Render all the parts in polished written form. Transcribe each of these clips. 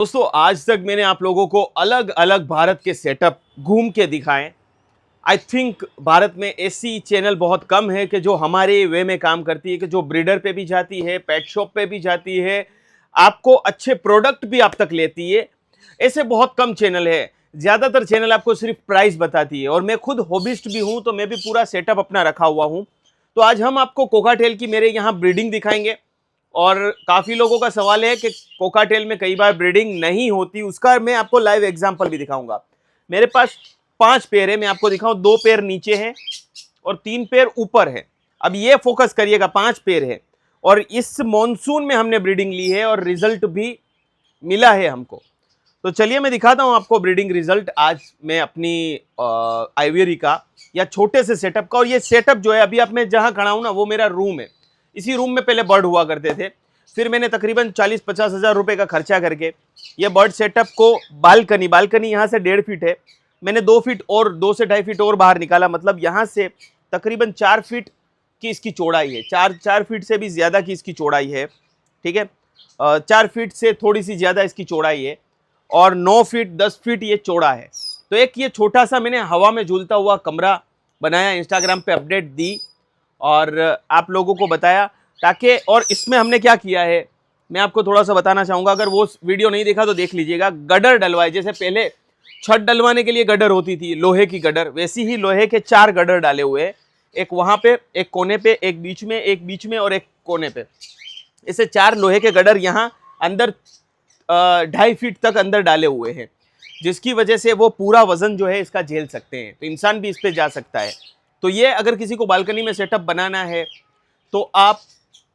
दोस्तों आज तक मैंने आप लोगों को अलग अलग भारत के सेटअप घूम के दिखाए। आई थिंक भारत में ऐसी चैनल बहुत कम है कि जो हमारे वे में काम करती है, कि जो ब्रीडर पे भी जाती है, पेट शॉप पे भी जाती है, आपको अच्छे प्रोडक्ट भी आप तक लेती है। ऐसे बहुत कम चैनल है। ज़्यादातर चैनल आपको सिर्फ प्राइस बताती है, और मैं खुद हॉबिस्ट भी हूँ तो मैं भी पूरा सेटअप अपना रखा हुआ हूँ। तो आज हम आपको कोकाटेल की मेरे यहाँ ब्रीडिंग दिखाएंगे। और काफी लोगों का सवाल है कि कोकाटेल में कई बार ब्रीडिंग नहीं होती, उसका मैं आपको लाइव एग्जांपल भी दिखाऊंगा। मेरे पास 5 पेयर है, मैं आपको दिखाऊं। 2 पेयर नीचे हैं और 3 पेयर ऊपर है। अब ये फोकस करिएगा, 5 पेयर है और इस मॉनसून में हमने ब्रीडिंग ली है और रिजल्ट भी मिला है हमको। तो चलिए मैं दिखाता हूं आपको ब्रीडिंग रिजल्ट आज मैं अपनी आइवेरी का या छोटे से सेटअप का। और ये सेटअप जो है, अभी आप मैं जहां खड़ा हूं ना, वो मेरा रूम है। इसी रूम में पहले बर्ड हुआ करते थे, फिर मैंने तकरीबन 40-50 हज़ार रुपए का खर्चा करके ये बर्ड सेटअप को बालकनी यहाँ से 1.5 फीट है, मैंने 2 फीट और 2 से 2.5 फीट और बाहर निकाला। मतलब यहाँ से तकरीबन 4 फीट की इसकी चौड़ाई है, 4 फीट से भी ज़्यादा की इसकी चौड़ाई है। ठीक है, 4 फीट से थोड़ी सी ज़्यादा इसकी चौड़ाई है और 9 फीट 10 फीट ये चौड़ा है। तो एक ये छोटा सा मैंने हवा में झूलता हुआ कमरा बनाया, इंस्टाग्राम पे अपडेट दी और आप लोगों को बताया ताकि। और इसमें हमने क्या किया है मैं आपको थोड़ा सा बताना चाहूँगा, अगर वो वीडियो नहीं देखा तो देख लीजिएगा। गडर डलवाए, जैसे पहले छत डलवाने के लिए गडर होती थी लोहे की गडर, वैसी ही लोहे के 4 गडर डाले हुए हैं। एक वहाँ पे, एक कोने पे, एक बीच में और एक कोने पे। इसे 4 लोहे के गडर यहाँ अंदर 2.5 फीट तक अंदर डाले हुए हैं, जिसकी वजह से वो पूरा वजन जो है इसका झेल सकते हैं। तो इंसान भी इस पे जा सकता है। तो ये अगर किसी को बालकनी में सेटअप बनाना है तो आप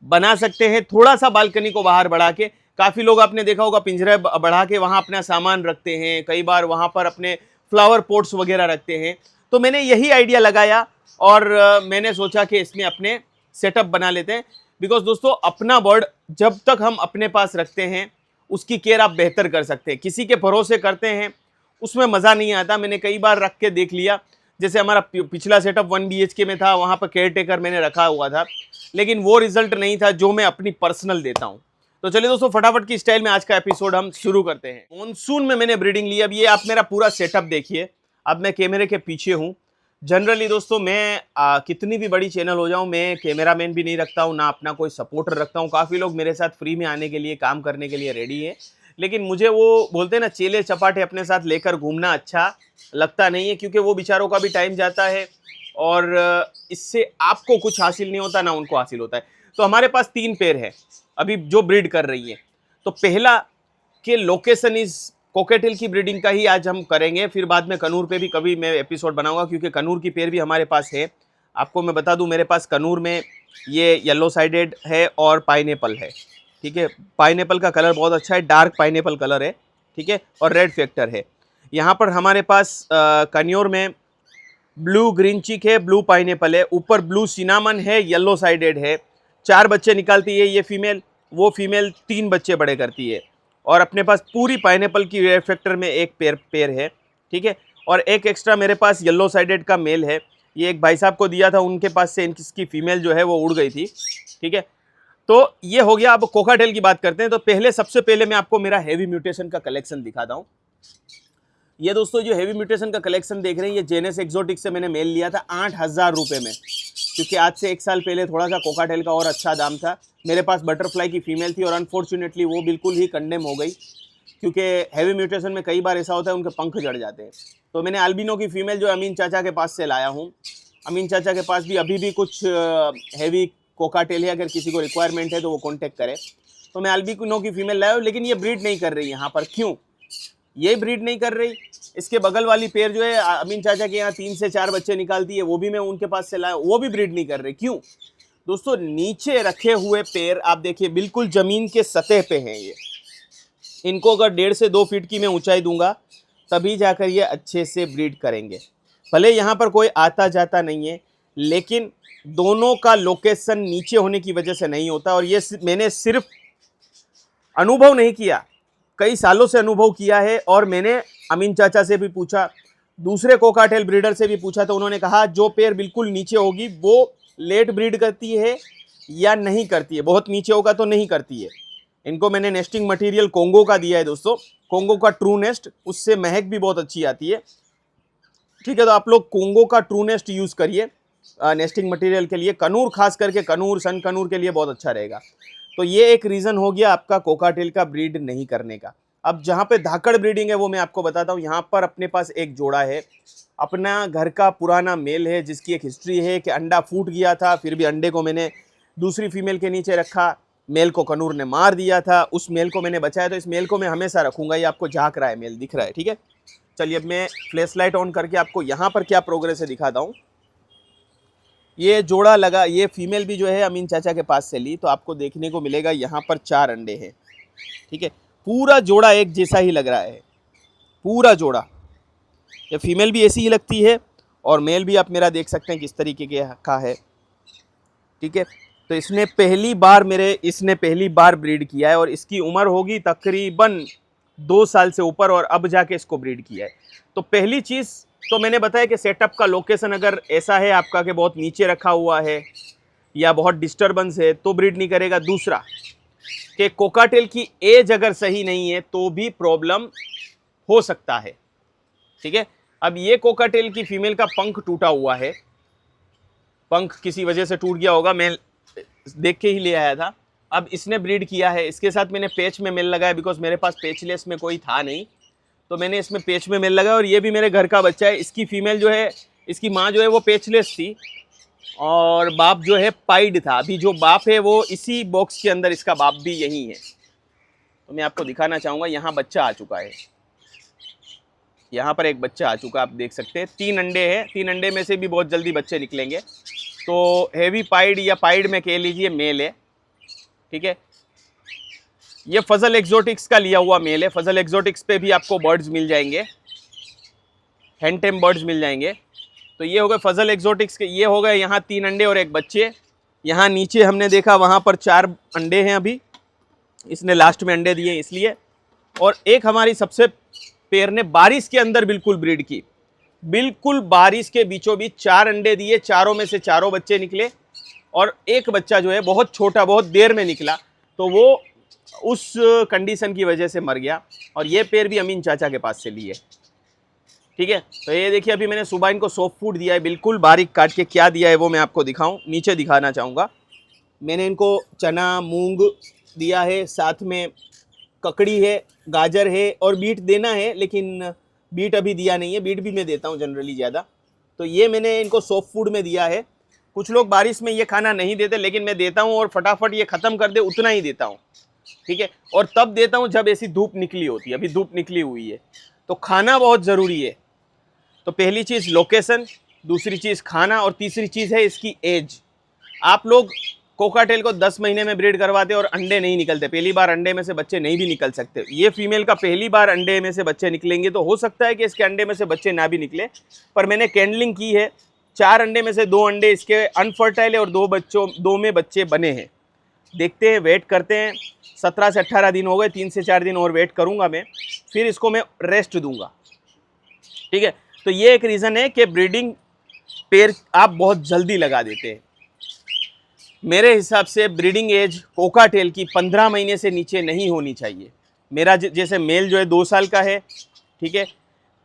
बना सकते हैं, थोड़ा सा बालकनी को बाहर बढ़ा के। काफ़ी लोग आपने देखा होगा पिंजरे बढ़ा के वहाँ अपना सामान रखते हैं, कई बार वहाँ पर अपने फ्लावर पॉट्स वगैरह रखते हैं। तो मैंने यही आइडिया लगाया और मैंने सोचा कि इसमें अपने सेटअप बना लेते हैं। बिकॉज दोस्तों, अपना बर्ड जब तक हम अपने पास रखते हैं उसकी केयर आप बेहतर कर सकते हैं। किसी के भरोसे करते हैं उसमें मज़ा नहीं आता। मैंने कई बार रख के देख लिया, जैसे हमारा पिछला सेटअप 1 BHK में था, वहाँ पर केयर टेकर मैंने रखा हुआ था, लेकिन वो रिजल्ट नहीं था जो मैं अपनी पर्सनल देता हूँ। तो चलिए दोस्तों, फटाफट की स्टाइल में आज का एपिसोड हम शुरू करते हैं। मॉनसून में मैंने ब्रीडिंग ली। अब ये आप मेरा पूरा सेटअप देखिए। अब मैं कैमरे के पीछे हूँ। जनरली दोस्तों, मैं कितनी भी बड़ी चैनल हो जाऊँ, मैं कैमरामैन भी नहीं रखता हूँ, ना अपना कोई सपोर्टर रखता हूँ। काफ़ी लोग मेरे साथ फ्री में आने के लिए, काम करने के लिए रेडी है, लेकिन मुझे वो बोलते हैं ना, चेले चपाटे अपने साथ लेकर घूमना अच्छा लगता नहीं है, क्योंकि वो बेचारों का भी टाइम जाता है और इससे आपको कुछ हासिल नहीं होता, ना उनको हासिल होता है। तो हमारे पास 3 पेयर है अभी जो ब्रीड कर रही है। तो पहला के लोकेशन इज कोकाटेल की ब्रीडिंग का ही आज हम करेंगे, फिर बाद में कनूर पे भी कभी मैं एपिसोड बनाऊंगा, क्योंकि कनूर की पेयर भी हमारे पास है। आपको मैं बता दूं, मेरे पास कनूर में ये येलो साइडेड है और पाइनएप्पल है। ठीक है, पाइनएप्पल का कलर बहुत अच्छा है, डार्क पाइनएप्पल कलर है। ठीक है, और रेड फैक्टर है। यहाँ पर हमारे पास कन्योर में ब्लू ग्रीन चिक है, ब्लू पाइनएप्पल है, ऊपर ब्लू सिनामन है, येलो साइडेड है। 4 बच्चे निकालती है ये फीमेल, वो फीमेल 3 बच्चे बड़े करती है। और अपने पास पूरी पाइनएप्पल की रेड फैक्टर में एक पेयर है। ठीक है, और एक एक्स्ट्रा मेरे पास येलो साइडेड का मेल है। ये एक भाई साहब को दिया था, उनके पास से इसकी फीमेल जो है वो उड़ गई थी। ठीक है, तो ये हो गया। अब कोकाटेल की बात करते हैं। तो सबसे पहले मैं आपको मेरा हेवी म्यूटेशन का कलेक्शन दिखाता हूँ। ये दोस्तों, जो हेवी म्यूटेशन का कलेक्शन देख रहे हैं, ये जेनेस एक्सोटिक से मैंने मेल लिया था 8,000 रुपये में, क्योंकि आज से 1 साल पहले थोड़ा सा कोकाटेल का और अच्छा दाम था। मेरे पास बटरफ्लाई की फीमेल थी और अनफॉर्चुनेटली वो बिल्कुल ही कंडेम हो गई, क्योंकि हैवी म्यूटेशन में कई बार ऐसा होता है उनके पंख जड़ जाते हैं। तो मैंने अल्बिनो की फीमेल जो अमीन चाचा के पास से लाया हूँ। अमीन चाचा के पास भी अभी भी कुछ हैवी कोकाटेल है, अगर किसी को रिक्वायरमेंट है तो वो कॉन्टेक्ट करे। तो मैं अल्बिनो की फीमेल लाया हूँ, लेकिन ये ब्रीड नहीं कर रही यहाँ पर। क्यों ये ब्रीड नहीं कर रही? इसके बगल वाली पेयर जो है अमीन चाचा के यहाँ 3 से 4 बच्चे निकालती है, वो भी मैं उनके पास से लाया, वो भी ब्रीड नहीं कर रही। क्यों दोस्तों? नीचे रखे हुए पेयर आप देखिए, बिल्कुल जमीन के सतह पे हैं ये। इनको अगर 1.5 से 2 फीट की मैं ऊंचाई दूंगा तभी जाकर ये अच्छे से ब्रीड करेंगे। भले यहाँ पर कोई आता जाता नहीं है, लेकिन दोनों का लोकेशन नीचे होने की वजह से नहीं होता। और ये मैंने सिर्फ अनुभव नहीं किया, कई सालों से अनुभव किया है। और मैंने अमीन चाचा से भी पूछा, दूसरे कोकाटेल ब्रीडर से भी पूछा, तो उन्होंने कहा जो पेयर बिल्कुल नीचे होगी वो लेट ब्रीड करती है या नहीं करती है, बहुत नीचे होगा तो नहीं करती है। इनको मैंने नेस्टिंग मटेरियल कोंगो का दिया है दोस्तों, कोंगो का ट्रू नेस्ट, उससे महक भी बहुत अच्छी आती है। ठीक है, तो आप लोग कोंगो का ट्रू नेस्ट यूज़ करिए नेस्टिंग मटेरियल के लिए। कनूर, खास करके कनूर, सन कनूर के लिए बहुत अच्छा रहेगा। तो ये एक रीज़न हो गया आपका कोकाटेल का ब्रीड नहीं करने का। अब जहाँ पे धाकड़ ब्रीडिंग है वो मैं आपको बताता हूँ। यहाँ पर अपने पास एक जोड़ा है, अपना घर का पुराना मेल है, जिसकी एक हिस्ट्री है कि अंडा फूट गया था, फिर भी अंडे को मैंने दूसरी फीमेल के नीचे रखा, मेल को कनूर ने मार दिया था, उस मेल को मैंने बचाया, तो इस मेल को मैं हमेशा रखूँगा। ये आपको झाँक रहा है, मेल दिख रहा है, ठीक है। चलिए अब मैं फ्लैश लाइट ऑन करके आपको यहाँ पर क्या प्रोग्रेस है दिखाता हूँ। ये जोड़ा लगा, ये फीमेल भी जो है अमीन चाचा के पास से ली, तो आपको देखने को मिलेगा यहाँ पर 4 अंडे हैं, ठीक है। पूरा जोड़ा एक जैसा ही लग रहा है, पूरा जोड़ा। ये फीमेल भी ऐसी ही लगती है और मेल भी आप मेरा देख सकते हैं किस तरीके के का है, ठीक है। तो इसने पहली बार ब्रीड किया है और इसकी उम्र होगी तकरीबन 2 साल से ऊपर, और अब जाके इसको ब्रीड किया है। तो पहली चीज़ तो मैंने बताया कि सेटअप का लोकेशन अगर ऐसा है आपका कि बहुत नीचे रखा हुआ है या बहुत डिस्टर्बेंस है तो ब्रीड नहीं करेगा। दूसरा कि कोकाटेल की एज अगर सही नहीं है तो भी प्रॉब्लम हो सकता है, ठीक है। अब ये कोकाटेल की फीमेल का पंख टूटा हुआ है, पंख किसी वजह से टूट गया होगा, मैं देख के ही ले आया था। अब इसने ब्रीड किया है, इसके साथ मैंने पेच में मेल लगाया, बिकॉज मेरे पास पेचलेस में कोई था नहीं, तो मैंने इसमें पेच में मेल लगाया। और ये भी मेरे घर का बच्चा है। इसकी फीमेल जो है, इसकी माँ जो है वो पेचलेस थी और बाप जो है पाइड था। अभी जो बाप है वो इसी बॉक्स के अंदर, इसका बाप भी यही है। तो मैं आपको दिखाना चाहूँगा, यहाँ बच्चा आ चुका है, यहाँ पर एक बच्चा आ चुका, आप देख सकते हैं। 3 अंडे हैं, 3 अंडे में से भी बहुत जल्दी बच्चे निकलेंगे। तो हेवी पाइड या पाइड में कह लीजिए मेल है, ठीक है। ये फजल एक्सोटिक्स का लिया हुआ मेल है। फजल एक्सोटिक्स पे भी आपको बर्ड्स मिल जाएंगे, हैंड टेम बर्ड्स मिल जाएंगे। तो ये हो गए फजल एक्सोटिक्स के, ये हो गए यहाँ 3 अंडे और एक बच्चे। यहाँ नीचे हमने देखा वहाँ पर 4 अंडे हैं, अभी इसने लास्ट में अंडे दिए इसलिए। और एक हमारी सबसे पेयर ने बारिश के अंदर बिल्कुल ब्रीड की, बिल्कुल बारिश के बीचों बीच 4 अंडे दिए, चारों में से चारों बच्चे निकले और एक बच्चा जो है बहुत छोटा, बहुत देर में निकला, तो वो उस कंडीशन की वजह से मर गया। और ये पेयर भी अमीन चाचा के पास से लिए, ठीक है। तो ये देखिए, अभी मैंने सुबह इनको सॉफ्ट फूड दिया है, बिल्कुल बारीक काट के। क्या दिया है वो मैं आपको दिखाऊं, नीचे दिखाना चाहूँगा। मैंने इनको चना, मूंग दिया है, साथ में ककड़ी है, गाजर है और बीट देना है, लेकिन बीट अभी दिया नहीं है। बीट भी मैं देता हूँ जनरली ज़्यादा। तो ये मैंने इनको सॉफ्ट फूड में दिया है। कुछ लोग बारिश में ये खाना नहीं देते, लेकिन मैं देता हूँ और फटाफट ये ख़त्म कर दे उतना ही देता हूँ, ठीक है। और तब देता हूँ जब ऐसी धूप निकली होती है, अभी धूप निकली हुई है। तो खाना बहुत ज़रूरी है। तो पहली चीज़ लोकेशन, दूसरी चीज़ खाना, और तीसरी चीज़ है इसकी एज। आप लोग कोकाटेल को 10 महीने में ब्रीड करवाते और अंडे नहीं निकलते, पहली बार अंडे में से बच्चे नहीं भी निकल सकते। ये फीमेल का पहली बार अंडे में से बच्चे निकलेंगे, तो हो सकता है कि इसके अंडे में से बच्चे ना भी निकले। पर मैंने कैंडलिंग की है, 4 अंडे में से 2 अंडे इसके अनफर्टाइल है और 2 में बच्चे बने हैं। देखते हैं, वेट करते हैं। 17 से 18 दिन हो गए, 3 से 4 दिन और वेट करूँगा मैं, फिर इसको मैं रेस्ट दूंगा, ठीक है। तो ये एक रीज़न है कि ब्रीडिंग पेयर आप बहुत जल्दी लगा देते हैं। मेरे हिसाब से ब्रीडिंग एज कोकाटेल की 15 महीने से नीचे नहीं होनी चाहिए। मेरा जैसे मेल जो है 2 साल का है, ठीक है।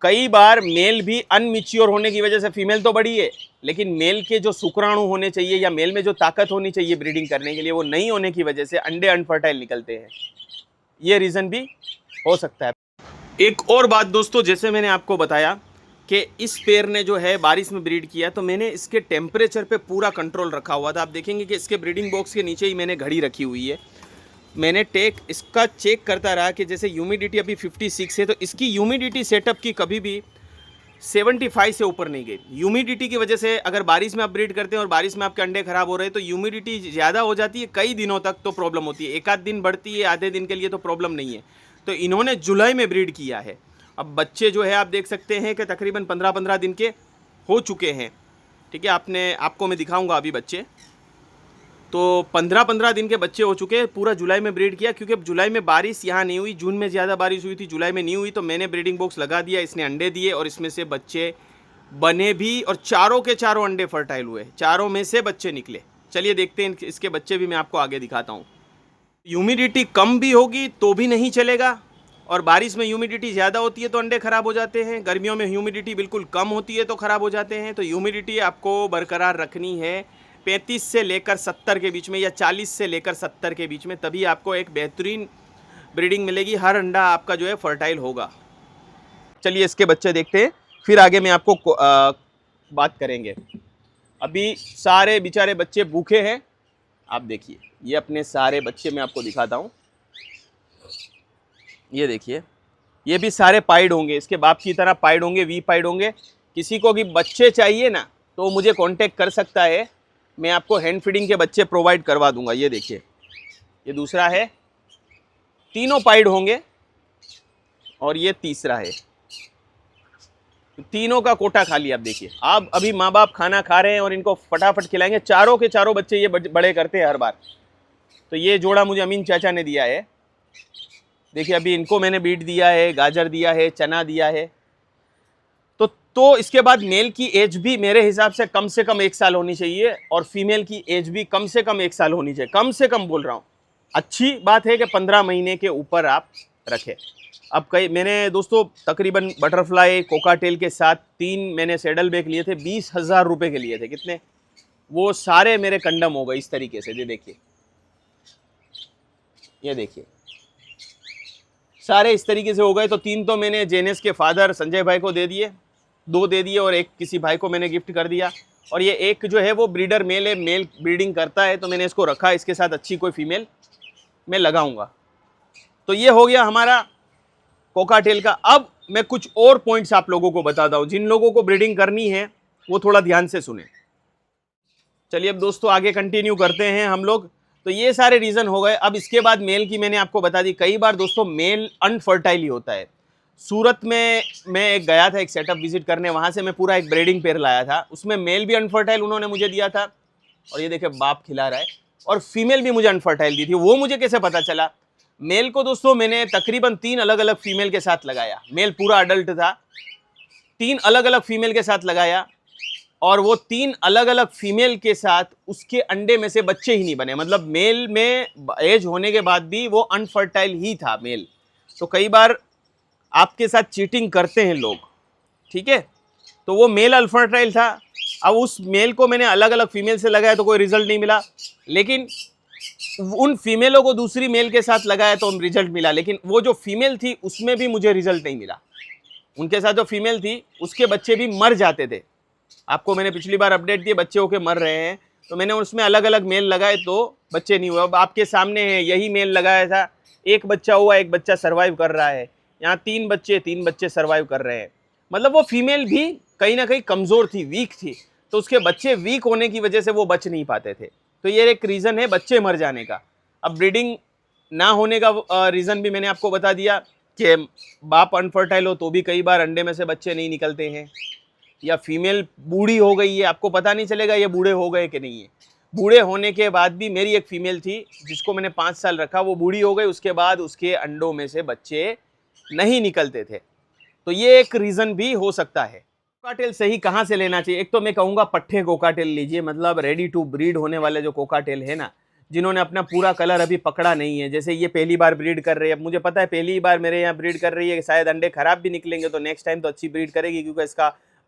कई बार मेल भी अनमिच्योर होने की वजह से, फीमेल तो बड़ी है लेकिन मेल के जो शुक्राणु होने चाहिए या मेल में जो ताकत होनी चाहिए ब्रीडिंग करने के लिए, वो नहीं होने की वजह से अंडे अनफर्टाइल निकलते हैं। ये रीज़न भी हो सकता है। एक और बात दोस्तों, जैसे मैंने आपको बताया कि इस पेयर ने जो है बारिश में ब्रीड किया, तो मैंने इसके टेम्परेचर पे पूरा कंट्रोल रखा हुआ था। आप देखेंगे कि इसके ब्रीडिंग बॉक्स के नीचे ही मैंने घड़ी रखी हुई है। मैंने इसका चेक करता रहा कि जैसे ह्यूमिडिटी अभी 56 है, तो इसकी ह्यूमिडिटी सेटअप की कभी भी 75 से ऊपर नहीं गई। ह्यूमिडिटी की वजह से अगर बारिश में आप ब्रीड करते हैं और बारिश में आपके अंडे खराब हो रहे हैं, तो ह्यूमिडिटी ज़्यादा हो जाती है, कई दिनों तक तो प्रॉब्लम होती है। 1 आध दिन बढ़ती है, आधे दिन के लिए तो प्रॉब्लम नहीं है। तो इन्होंने जुलाई में ब्रीड किया है। अब बच्चे जो है आप देख सकते हैं कि तकरीबन 15-15 दिन के हो चुके हैं, ठीक है। आपको मैं दिखाऊंगा अभी बच्चे। तो 15-15 दिन के बच्चे हो चुके हैं। पूरा जुलाई में ब्रीड किया, क्योंकि अब जुलाई में बारिश यहाँ नहीं हुई। जून में ज़्यादा बारिश हुई थी, जुलाई में नहीं हुई। तो मैंने ब्रीडिंग बॉक्स लगा दिया, इसने अंडे दिए और इसमें से बच्चे बने भी, और चारों के चारों अंडे फर्टाइल हुए, चारों में से बच्चे निकले। चलिए देखते हैं इसके बच्चे भी मैं आपको आगे दिखाता हूँ। ह्यूमिडिटी कम भी होगी तो भी नहीं चलेगा, और बारिश में ह्यूमिडिटी ज़्यादा होती है तो अंडे ख़राब हो जाते हैं, गर्मियों में ह्यूमिडिटी बिल्कुल कम होती है तो ख़राब हो जाते हैं। तो ह्यूमिडिटी आपको बरकरार रखनी है 35 से लेकर 70 के बीच में, या 40 से लेकर 70 के बीच में, तभी आपको एक बेहतरीन ब्रीडिंग मिलेगी। हर अंडा आपका जो है फर्टाइल होगा। चलिए इसके बच्चे देखते हैं, फिर आगे मैं आपको बात करेंगे। अभी सारे बेचारे बच्चे भूखे हैं। आप देखिए, ये अपने सारे बच्चे मैं आपको दिखाता हूँ। ये देखिए, ये भी सारे पाइड होंगे, इसके बाप की तरह पाइड होंगे, वी पाइड होंगे। किसी को भी बच्चे चाहिए ना तो मुझे कांटेक्ट कर सकता है, मैं आपको हैंड फीडिंग के बच्चे प्रोवाइड करवा दूंगा। ये देखिए, ये दूसरा है, तीनों पाइड होंगे, और ये तीसरा है। तीनों का कोटा खाली। आप देखिए, आप अभी माँ बाप खाना खा रहे हैं और इनको फटाफट खिलाएंगे। चारों के चारों बच्चे ये बड़े करते हैं हर बार। तो ये जोड़ा मुझे अमीन चाचा ने दिया है। देखिए, अभी इनको मैंने बीट दिया है, गाजर दिया है, चना दिया है। तो इसके बाद मेल की एज भी मेरे हिसाब से कम 1 साल होनी चाहिए, और फीमेल की एज भी कम से कम 1 साल होनी चाहिए। कम से कम बोल रहा हूँ। अच्छी बात है कि 15 महीने के ऊपर आप रखें। अब कई मैंने दोस्तों तकरीबन बटरफ्लाई कोकाटेल के साथ 3 मैंने सैडल बैग लिए थे, 20,000 रुपये के लिए थे। कितने? वो सारे मेरे कंडम हो गए इस तरीके से। ये देखिए, ये देखिए, सारे इस तरीके से हो गए। तो 3 तो मैंने जेनेस के फादर संजय भाई को दे दिए, 2 दे दिए, और 1 किसी भाई को मैंने गिफ्ट कर दिया। और ये एक जो है वो ब्रीडर मेल है, मेल ब्रीडिंग करता है, तो मैंने इसको रखा। इसके साथ अच्छी कोई फीमेल मैं लगाऊंगा। तो ये हो गया हमारा कोकाटेल का। अब मैं कुछ और पॉइंट्स आप लोगों को बताता हूं, जिन लोगों को ब्रीडिंग करनी है वो थोड़ा ध्यान से सुने। चलिए अब दोस्तों आगे कंटिन्यू करते हैं हम लोग। तो ये सारे रीजन हो गए। अब इसके बाद मेल की मैंने आपको बता दी। कई बार दोस्तों मेल अनफर्टाइल ही होता है। सूरत में मैं एक गया था, एक सेटअप विजिट करने, वहां से मैं पूरा एक ब्रीडिंग पेयर लाया था। उसमें मेल भी अनफर्टाइल उन्होंने मुझे दिया था, और ये देखिए बाप खिला रहा है, और फीमेल भी मुझे अनफर्टाइल दी थी। वो मुझे कैसे पता चला? मेल को दोस्तों मैंने तकरीबन 3 अलग अलग फीमेल के साथ लगाया। मेल पूरा अडल्ट था, 3 अलग अलग फीमेल के साथ लगाया, और वो 3 अलग अलग फीमेल के साथ उसके अंडे में से बच्चे ही नहीं बने। मतलब मेल में एज होने के बाद भी वो अनफर्टाइल ही था मेल। तो कई बार आपके साथ चीटिंग करते हैं लोग, ठीक है? तो वो मेल अनफर्टाइल था। अब उस मेल को मैंने अलग अलग फीमेल से लगाया तो कोई रिजल्ट नहीं मिला, लेकिन उन फीमेलों को दूसरी मेल के साथ लगाया तो रिजल्ट मिला। लेकिन वो जो फीमेल थी उसमें भी मुझे रिजल्ट नहीं मिला। उनके साथ जो फीमेल थी उसके बच्चे भी मर जाते थे। आपको मैंने पिछली बार अपडेट दिए, बच्चे होके मर रहे हैं। तो मैंने उसमें अलग अलग मेल लगाए तो बच्चे नहीं हुए। अब आपके सामने है, यही मेल लगाया था, 1 बच्चा हुआ, 1 बच्चा सर्वाइव कर रहा है। यहाँ 3 बच्चे सर्वाइव कर रहे हैं। मतलब वो फीमेल भी कहीं ना कहीं कमज़ोर थी, वीक थी, तो उसके बच्चे वीक होने की वजह से वो बच नहीं पाते थे। तो ये एक रीज़न है बच्चे मर जाने का। अब ब्रीडिंग ना होने का रीज़न भी मैंने आपको बता दिया कि बाप अनफर्टाइल हो तो भी कई बार अंडे में से बच्चे नहीं निकलते हैं, या फीमेल बूढ़ी हो गई है, आपको पता नहीं चलेगा ये बूढ़े हो गए कि नहीं है। बूढ़े होने के बाद भी मेरी एक फीमेल थी जिसको मैंने 5 साल रखा, वो बूढ़ी हो गई, उसके बाद उसके अंडों में से बच्चे नहीं निकलते थे। तो ये एक रीज़न भी हो सकता है। कोकाटेल सही कहाँ से लेना चाहिए? एक तो मैं कहूँगा पट्ठे कोकाटेल लीजिए, मतलब रेडी टू ब्रीड होने वाले जो कोकाटेल है ना, जिन्होंने अपना पूरा कलर अभी पकड़ा नहीं है। जैसे ये पहली बार ब्रीड कर रही है, अब मुझे पता है पहली बार मेरे यहाँ ब्रीड कर रही है, शायद अंडे खराब भी निकलेंगे, तो नेक्स्ट टाइम तो अच्छी ब्रीड करेगी, क्योंकि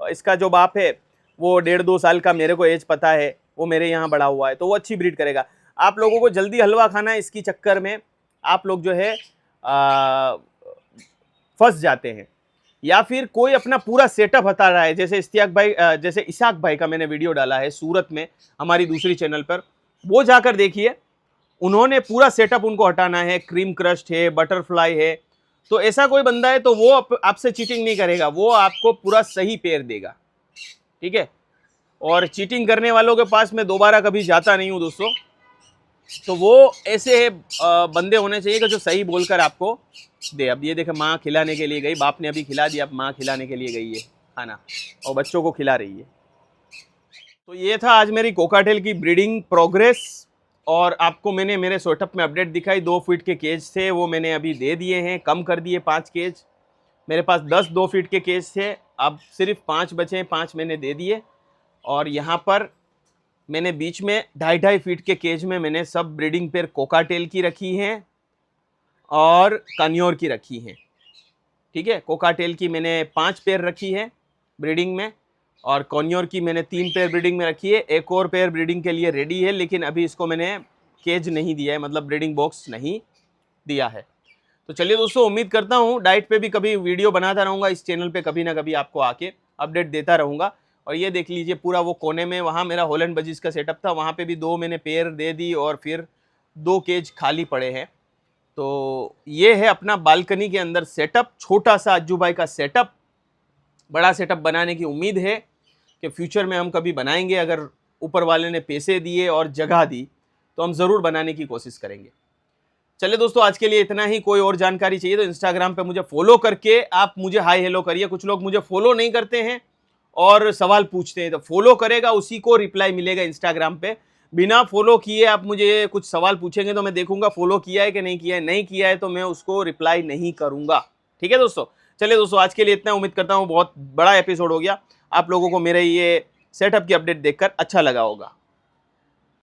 इसका जो बाप है वो 1.5-2 साल का, मेरे को एज पता है, वो मेरे यहाँ बड़ा हुआ है, तो वो अच्छी ब्रीड करेगा। आप लोगों को जल्दी हलवा खाना है, इसकी चक्कर में आप लोग जो है फंस जाते हैं। या फिर कोई अपना पूरा सेटअप बता रहा है, जैसे जैसे इसाक भाई का मैंने वीडियो डाला है सूरत में हमारी दूसरी चैनल पर, वो जाकर देखिए। उन्होंने पूरा सेटअप उनको हटाना है, क्रीम क्रस्ट है, बटरफ्लाई है। तो ऐसा कोई बंदा है तो वो आपसे चीटिंग नहीं करेगा, वो आपको पूरा सही पेयर देगा, ठीक है? और चीटिंग करने वालों के पास मैं दोबारा कभी जाता नहीं हूँ दोस्तों। तो वो ऐसे बंदे होने चाहिए कि जो सही बोलकर आपको दे। अब ये देखे, माँ खिलाने के लिए गई, बाप ने अभी खिला दिया, अब माँ खिलाने के लिए गई है खाना, और बच्चों को खिला रही है। तो ये था आज मेरी कोकाटेल की ब्रीडिंग प्रोग्रेस, और आपको मैंने मेरे सेटअप में अपडेट दिखाई। 2 फीट के केज थे, वो मैंने अभी दे दिए हैं, कम कर दिए 5 केज। मेरे पास 10 2 फीट के केज थे, अब सिर्फ 5 बचे हैं, 5 मैंने दे दिए। और यहाँ पर मैंने बीच में 2.5 फीट के केज में मैंने सब ब्रीडिंग पेयर कोकाटेल की रखी हैं और कन्योर की रखी हैं। ठीक है, कोकाटेल की मैंने 5 पेयर रखी है ब्रीडिंग में और कन्योर की मैंने 3 पेयर ब्रीडिंग में रखी है। एक और पेयर ब्रीडिंग के लिए रेडी है, लेकिन अभी इसको मैंने केज नहीं दिया है, मतलब ब्रीडिंग बॉक्स नहीं दिया है। तो चलिए दोस्तों, उम्मीद करता हूँ डाइट पे भी कभी वीडियो बनाता रहूँगा इस चैनल पे, कभी ना कभी आपको आके अपडेट देता रहूँगा। और ये देख लीजिए पूरा वो कोने में, वहाँ मेरा हॉलैंड बजीज का सेटअप था, वहाँ पे भी 2 मैंने पेयर दे दी और फिर 2 केज खाली पड़े हैं। तो ये है अपना बालकनी के अंदर सेटअप, छोटा सा अज्जू भाई का सेटअप। बड़ा सेटअप बनाने की उम्मीद है कि फ्यूचर में हम कभी बनाएंगे, अगर ऊपर वाले ने पैसे दिए और जगह दी तो हम ज़रूर बनाने की कोशिश करेंगे। चलिए दोस्तों, आज के लिए इतना ही। कोई और जानकारी चाहिए तो इंस्टाग्राम पे मुझे फॉलो करके आप मुझे हाय हेलो करिए। कुछ लोग मुझे फॉलो नहीं करते हैं और सवाल पूछते हैं, तो फॉलो करेगा उसी को रिप्लाई मिलेगा इंस्टाग्राम पे। बिना फॉलो किए आप मुझे कुछ सवाल पूछेंगे तो मैं देखूंगा फॉलो किया है कि नहीं किया है। नहीं किया है तो मैं उसको रिप्लाई नहीं करूंगा। ठीक है दोस्तों, चलिए दोस्तों, आज के लिए इतना। उम्मीद करता हूँ बहुत बड़ा एपिसोड हो गया, आप लोगों को मेरे ये सेटअप की अपडेट देखकर अच्छा लगा होगा।